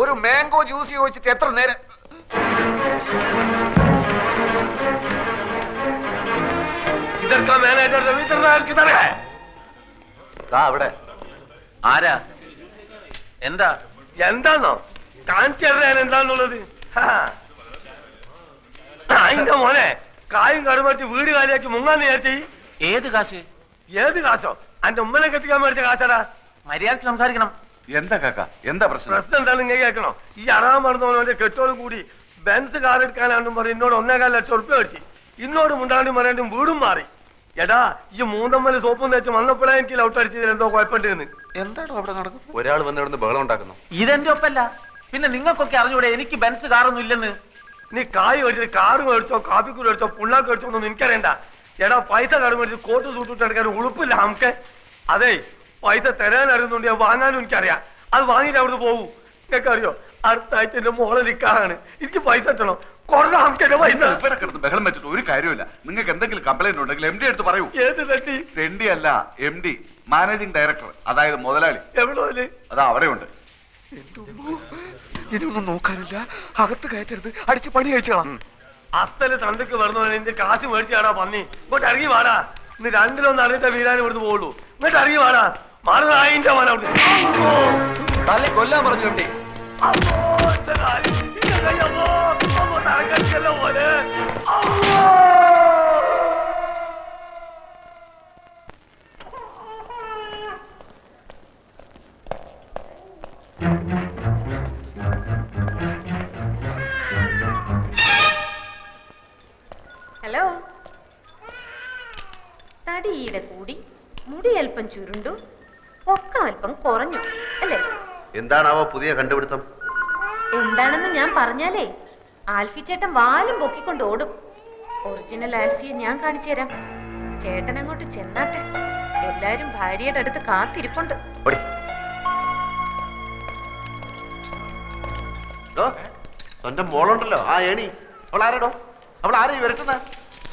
ഒരു mango juice ചോദിച്ചിട്ട് എത്ര നേരം? ഇതൊക്കെ മാനേജർ രവീന്ദ്രനാഥ് അവിടെ ആരാ? എന്താ? എന്താന്നോ കാണിച്ചു തരാൻ എന്താന്നുള്ളത്? അതിന്റെ മോനെ കായും കടുമറിച്ച് വീട് കാലിയാക്കി മുങ്ങാന്ന് വിചാരിച്ചേ. ഏത് കാശ്? ഏത് കാശോ? അന്റെ ഉമ്മനെ കെട്ടിക്കാൻ മേടിച്ച കാശാടാ. മര്യാദക്ക് സംസാരിക്കണം. എന്താ കാക്ക, എന്താ പ്രശ്നം? പ്രശ്നം എന്താണ് നിങ്ങൾ കേൾക്കണോ? ഈ അറാൻ മറന്നവന്റെ കെട്ടോട് കൂടി ബെൻസ് കാർ എടുക്കാനാണെന്നും പറഞ്ഞ് എന്നോട് 1.25 ലക്ഷം ഉറുപ്പിക മേടിച്ചു. ഇന്നോട് മുണ്ടാണ്ടും പറയാണ്ടും വീടും മാറി. എടാ ഈ മൂന്നമ്മല് സോപ്പും തേച്ച് വന്നപ്പോഴേ എനിക്ക് ലൗട്ട് അടിച്ചതിൽ എന്തോ കുഴപ്പമുണ്ടെന്ന്. എന്താണോ അവിടെ നടക്കുന്നത്? ഒരാൾ വന്ന് ഇവിടുന്ന് ബഹളം ഉണ്ടാക്കുന്നു. ഇതെന്റെ ഒപ്പല്ല. പിന്നെ നിങ്ങൾക്കൊക്കെ അറിഞ്ഞൂടെ എനിക്ക് ബെൻസ് കാറൊന്നും ഇല്ലെന്ന്? നീ കായ് മേടിച്ചിട്ട് കാറ് മേടിച്ചോ കാപ്പിക്കൂട് മേടിച്ചോ പുള്ളാക്ക് മേടിച്ചോ ഒന്നും എനിക്കറിയണ്ട. എടാ പൈസ കടം മേടിച്ച് കോട്ട് സൂട്ടിട്ട് എടുക്കാൻ ഉളുപ്പില്ല നമുക്ക്. അതെ പൈസ തരാൻ അറിയുന്നുണ്ട്, ഞാൻ വാങ്ങാനും എനിക്കറിയാം. അത് വാങ്ങിയിട്ട് അവിടുന്ന് പോകും. നിങ്ങൾക്ക് അറിയോ അടുത്ത ആഴ്ച എന്റെ മോളെ നിക്കാറാണ്. എനിക്ക് പൈസ കിട്ടണം. കൊറേ നമുക്ക് പൈസ. ഇവിടെ കിടന്ന് ബഹളം വെച്ചിട്ട് ഒരു കാര്യമില്ല. നിങ്ങൾക്ക് എന്തെങ്കിലും കംപ്ലൈന്റ് ഉണ്ടെങ്കിൽ MD എടുത്ത് പറയൂ. ഏത് തട്ടി? MD അല്ല, MD, മാനേജിംഗ് ഡയറക്ടർ, അതായത് മുതലാളി. എവിടെ? അതാ അവിടെ ഉണ്ട്. ഇനിയൊന്നും നോക്കാനില്ല, അകത്ത് കയറ്റരുത്, അടിച്ച് പണി കഴിച്ചോളാം. അസല് തന്തക്ക് വരുന്ന എന്റെ കാശ് മേടിച്ചാടാ പന്നി. ഇങ്ങോട്ട് ഇറങ്ങി വാടാ. ഇന്ന് രണ്ടിലൊന്ന് അറിഞ്ഞിട്ടേ വീരാൻ ഇവിടുന്ന് പോകുള്ളൂ. ഇങ്ങോട്ട് ഇറങ്ങി വാടാ. മാറുന്നതിന്റെ മന തല്ലെ കൊല്ലാൻ പറഞ്ഞു MD. പോലെ ഹലോ. തടിയുടെ കൂടി മുടി അല്പം ചുരുണ്ടു, ഒക്കെ അല്പം കുറഞ്ഞു അല്ലേ? എന്താണാവോ പുതിയ കണ്ടുപിടുത്തം? എന്താണെന്ന് ഞാൻ പറഞ്ഞാലേ ആൽഫി ചേട്ടൻ വാലും പൊക്കിക്കൊണ്ട് ഓടും. ഒറിജിനൽ ആൽഫിയെ ഞാൻ കാണിച്ചു തരാം. ചേട്ടൻ അങ്ങോട്ട് ചെന്നാട്ടെ. എല്ലാരും ഭാര്യയുടെ അടുത്ത് കാത്തിരിപ്പുണ്ട്. സ്വന്തം മോളുണ്ടല്ലോ ആ ഏണി, അവൾ ആരാടോ? അവൾ ആരെയും വരട്ടുന്ന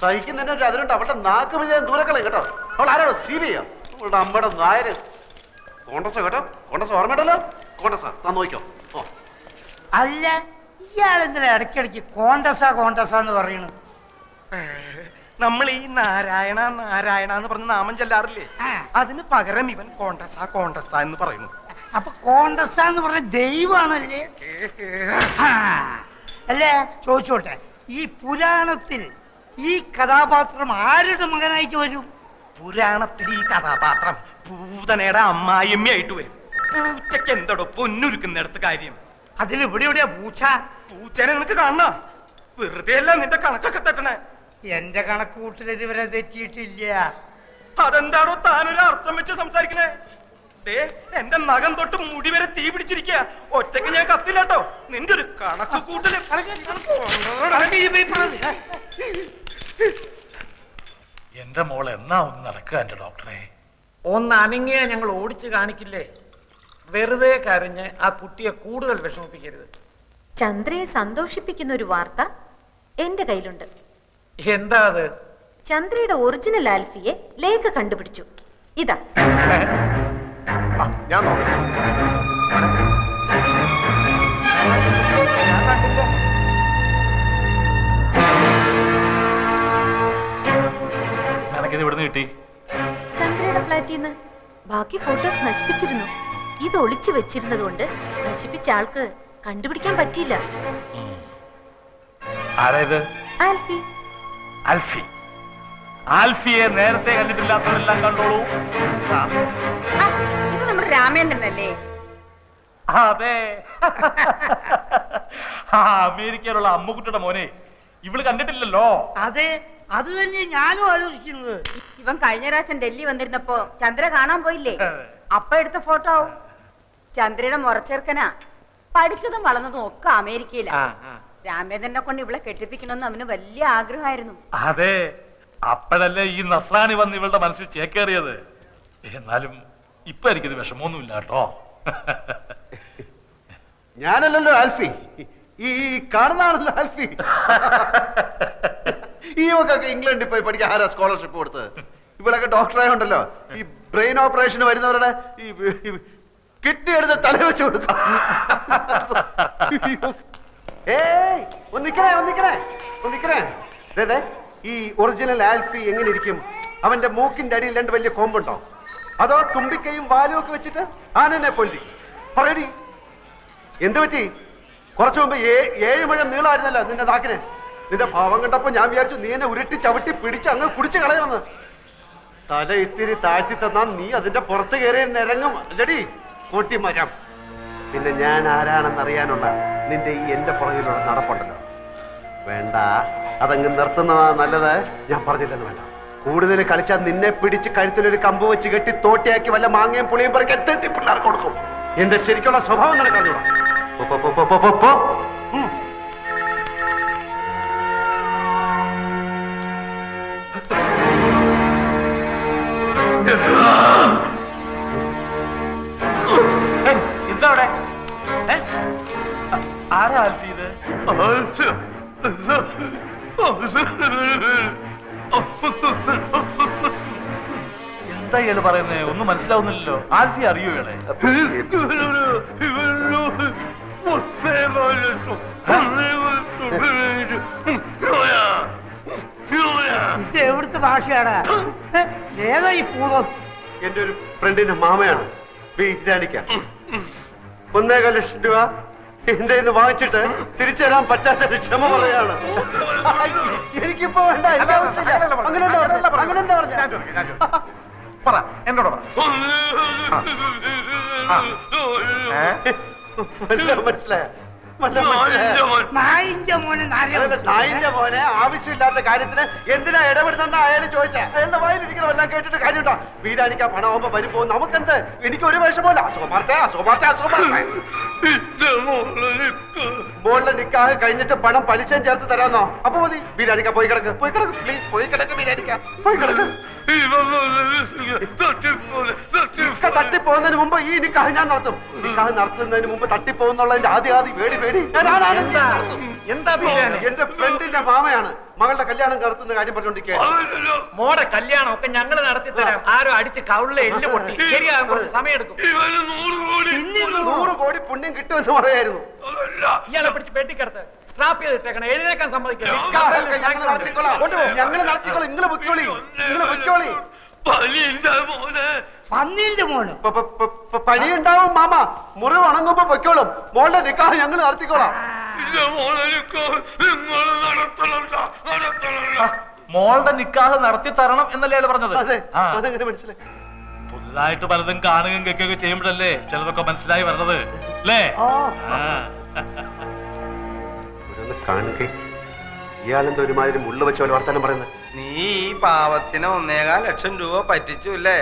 സഹിക്കുന്നതിന്റെ ഒരു അതിലുണ്ട്. അവളുടെ നാക്ക് വിജയം ദൂരക്കളെ കേട്ടോ. അവൾ ആരാടോ? CBI അവളുടെ അമ്മയുടെ നായര്. കോൺഗ്രസ് കേട്ടോ, കോൺഗ്രസ് ഓർമ്മയുണ്ടല്ലോ. കോൺഗ്രസ് താൻ നോക്കിക്കോ. അല്ല ഇയാളെന്തിനാ ഇടയ്ക്കിടയ്ക്ക് കോണ്ടസ എന്ന് പറയുന്നു? നമ്മൾ ഈ നാരായണ നാരായണ എന്ന് പറഞ്ഞ നാമം ചെല്ലാറില്ലേ, അതിന് പകരം ഇവൻ കോണ്ടസ കോണ്ടസ എന്ന് പറയുന്നു. അപ്പൊ കോണ്ടസ എന്ന് പറഞ്ഞ ദൈവമാണല്ലേ? അല്ലേ ചോദിച്ചോട്ടെ, ഈ പുരാണത്തിൽ ഈ കഥാപാത്രം ആരുടെ മകനായിട്ട് വരും? പുരാണത്തിൽ ഈ കഥാപാത്രം പൂതനയുടെ അമ്മായിയമ്മയായിട്ട് വരും. പൂച്ചക്ക് എന്തോടോ പൊന്നുരുക്കുന്നിടത്ത് കാര്യം. അതിലിവിടെ എവിടെയാ പൂച്ച? പൂച്ചനെ നിനക്ക് കാണണ? വെറുതെ അല്ല നിന്റെ കണക്കൊക്കെ തെറ്റണേ. എന്റെ കണക്ക് കൂട്ടിൽ ഇതുവരെ തെറ്റിയിട്ടില്ല. അതെന്താണോ താനൊരു അർത്ഥം വെച്ച് സംസാരിക്കണേ? എന്റെ നഖം തൊട്ട് മുടി വരെ തീ പിടിച്ചിരിക്കുക. ഒറ്റയ്ക്ക് ഞാൻ കത്തില്ലാട്ടോ. നിന്റെ ഒരു കണക്ക് കൂട്ടല്. എന്റെ മോൾ എന്നാ ഒന്ന് നടക്കുക എന്റെ ഡോക്ടറെ? ഒന്ന് അനങ്ങിയാ ഞങ്ങൾ ഓടിച്ചു കാണിക്കില്ലേ? വെറുതെ കരഞ്ഞ് ആ കുട്ടിയെ കൂടുതൽ വിഷമിപ്പിക്കരുത്. ചന്ദ്രയെ സന്തോഷിപ്പിക്കുന്ന ഒരു വാർത്ത എന്റെ കയ്യിലുണ്ട്. എന്താ അത്? ചന്ദ്രയുടെ ഒറിജിനൽ ആൽഫിയെ ലേഖ കണ്ടുപിടിച്ചു. ഇതാ ഞാൻ നിനക്കിത് ഇവിടുന്ന് കിട്ടി? ചന്ദ്രയുടെ ഫ്ലാറ്റിൽ നിന്ന്. ബാക്കി ഫോട്ടോസ് നശിപ്പിച്ചിരുന്നു. ഇത് ഒളിച്ചു വെച്ചിരുന്നത് കൊണ്ട് നശിപ്പിച്ച ആൾക്ക് കണ്ടുപിടിക്കാൻ പറ്റിയില്ല. ആരായത്? ആൽഫി. ആൽഫി. ആൽഫിയെ നേരത്തെ കണ്ടിട്ടില്ലാത്തവരെല്ലാം കണ്ടോളൂ. ഇത് നമ്മുടെ രാമേന്ദ്രനല്ലേ? അതെ. അമേരിക്കയിലുള്ള അമ്മുക്കുട്ടിയുടെ മോനെ ഇവള് കണ്ടിട്ടില്ലല്ലോ. അതെ, അത് തന്നെ ഞാനും ആലോചിക്കുന്നത്. ഇവൻ കഴിഞ്ഞ പ്രാവശ്യം ഡൽഹി വന്നിരുന്നപ്പോ ചന്ദ്ര കാണാൻ പോയില്ലേ? അപ്പ എടുത്ത ഫോട്ടോ ആവും. ചന്ദ്രയുടെ മുറച്ചേർക്കനാ. പഠിച്ചതും വളർന്നതും ഒക്കെ അമേരിക്കയിലാ. രാമേന്ദ്രനെ കൊണ്ട് ഇവളെ കെട്ടിപ്പിക്കണമെന്ന് അവന് വലിയ ആഗ്രഹമായിരുന്നു. അതെ, അപ്പോഴല്ലേ ഈ നസ്രാണി വന്ന് ഇവളുടെ മനസ്സിൽ ചേക്കേറിയത്. എന്നാലും ഇപ്പൊ എനിക്കിത് വിഷമമൊന്നുമില്ല കേട്ടോ. ഞാനല്ലല്ലോ ആൽഫി, ഈ കാണുന്നതാണല്ലോ ആൽഫി. ഈ മക്കൊക്കെ ഇംഗ്ലണ്ടിൽ പോയി പഠിക്കാൻ ആരാ സ്കോളർഷിപ്പ് കൊടുത്തത്? ഇവിടൊക്കെ ഡോക്ടറായ ഉണ്ടല്ലോ, ഈ ബ്രെയിൻ ഓപ്പറേഷന് വരുന്നവരുടെ ഈ കിഡ്നി എടുത്ത് തല വെച്ച് കൊടുക്കും. ഏയ് ഒന്നിക്കണേ. ഈ ഒറിജിനൽ ആൽഫി എങ്ങനെ ഇരിക്കും? അവന്റെ മൂക്കിന്റെ അടിയിൽ 2 വലിയ കൊമ്പുണ്ടോ, അതോ തുമ്പിക്കൈയും വാലും ഒക്കെ വെച്ചിട്ട് ആനനെ പൊന്തി? പറയടി, എന്ത് പറ്റി? കുറച്ചു മുമ്പ് 7 മുഴം നീളമായിരുന്നല്ലോ നിന്റെ നാക്കിന്. നിന്റെ ഭാവം കണ്ടപ്പോ ഞാൻ വിചാരിച്ചു നീ എന്നെ ഉരുട്ടി ചവിട്ടി പിടിച്ച് അങ്ങ് കുടിച്ചു കളയുമെന്ന്. തല ഇത്തിരി താഴ്ത്തി തന്നാ നീ അതിന്റെ പുറത്ത് കയറി നിരങ്ങും അല്ലടി കൂട്ടിമരം. പിന്നെ ഞാൻ ആരാണെന്നറിയാനുള്ള നിന്റെ ഈ എന്റെ പുറകിലുള്ള നടപ്പുണ്ടല്ലോ, വേണ്ട, അതങ്ങ് നിർത്തുന്നതാ നല്ലത്. ഞാൻ പറഞ്ഞില്ലെന്ന് വേണ്ട. കൂടുതൽ കളിച്ചാൽ നിന്നെ പിടിച്ച് കഴുത്തിലൊരു കമ്പ് വെച്ച് കെട്ടി തോട്ടിയാക്കി വല്ല മാങ്ങയും പുളിയും പറക്കി എത്തി പിള്ളേർക്ക് കൊടുക്കും. എന്റെ ശരിക്കുള്ള സ്വഭാവം നടക്കാനുള്ള എന്താ അവിടെ? ആരാ ആൽഫി ഇത്? എന്താ ഇയാള് പറയുന്നേ? ഒന്നും മനസ്സിലാവുന്നില്ലല്ലോ. ആൽഫി അറിയോ ഇയാളെ? ഇത് എവിടുത്തെ ഭാഷയാണ്? ഏതാ ഈ പൂതം? എന്റെ ഒരു ഫ്രണ്ടിന്റെ മാമയാണ് വീരാനിക്ക. 1.25 ലക്ഷം രൂപ എന്റെ ഇന്ന് വാങ്ങിച്ചിട്ട് തിരിച്ചു തരാൻ പറ്റാത്ത ക്ഷമ പറയാണ്. എനിക്കിപ്പോ വേണ്ട, എനിക്ക് ആവശ്യമില്ല. അങ്ങനെയല്ല പറഞ്ഞ പറ, എന്നോട് പറ. മനസ്സിലായ? നായിന്റെ മോനെ നായിന്റെ മോനെ ആവശ്യമില്ലാത്ത കാര്യത്തിന് എന്തിനാ ഇടപെടുന്ന അയാൾ ചോദിച്ച അയാളുടെ വായിലിരിക്കണം. എല്ലാം കേട്ടിട്ട് കാര്യമുണ്ടോ? വീരാനിക്ക പണമാകുമ്പോ വരുമ്പോ നമുക്കെന്ത്? എനിക്ക് ഒരു വിഷമല്ല. അസുഖമാർത്തെ മോളുടെ നിക്കാഹ് കഴിഞ്ഞിട്ട് പണം പലിശയും ചേർത്ത് തരാന്നോ? അപ്പൊ മതി. വീരാനിക്ക പോയി കിടക്ക് പ്ലീസ്, പോയി കിടക്ക് വീരാനിക്ക, പോയി കിടക്ക്. തട്ടിപ്പോകുന്നതിന് മുമ്പ് ഈ നിക്കാഹ് ഞാൻ നടത്തും. നിക്കാഹ് നടത്തുന്നതിന് മുമ്പ് തട്ടിപ്പോകുന്നുള്ളതിന്റെ ആദ്യ പേടി എന്താ? എന്റെ ഫ്രണ്ടിന്റെ മാമയാണ് മകളുടെ കല്യാണം നടത്തുന്ന കാര്യം പറഞ്ഞോണ്ടിരിക്കുകയാണ്. മോടെ കല്യാണം ഒക്കെ ഞങ്ങൾ നടത്തി തരാം. ആരോ അടിച്ച് കവിളിലെ എല്ല് പൊട്ടി ശരിയാകാൻ കുറച്ച് സമയം എടുക്കും. 100 കോടി പുണ്യം കിട്ടുമെന്ന് പറയായിരുന്നു. ഇയാളെ പിടിച്ച് പെട്ടിക്കടത്ത് സ്ട്രാപ്പ് ചെയ്തിട്ടേക്കണം. എഴുന്നേക്കാൻ സമ്മതിക്കില്ല. ഞങ്ങൾ നടത്തിക്കോളാം. നിങ്ങൾ പൊയ്ക്കോളി. പന്നീന്റെ മോന് പനി ഉണ്ടാവും മാമ. മുറിവ് ഉണങ്ങുമ്പോ പൊയ്ക്കോളും. മോളുടെ നിക്കാഹ് ഞങ്ങൾ നടത്തിക്കോളാം. മോളുടെ നിക്കാഹ് നടത്തി തരണം എന്നല്ലേ അയാൾ പറഞ്ഞത്? അതെ, അതെങ്ങനെ മനസ്സിലായി? പുതുതായിട്ട് പലതും കാണുകയും കേൾക്കുകയൊക്കെ ചെയ്യുമ്പോഴല്ലേ ചിലതൊക്കെ മനസ്സിലായി വരുന്നത് അല്ലേ? കാണുക ഇയാളെന്താ ഒരുമാതിരി മുള്ള വെച്ച പോലെ വർത്താനം പറയുന്നത്? നീ ഈ പാവത്തിന് 1.25 ലക്ഷം രൂപ പറ്റിച്ചു അല്ലേ?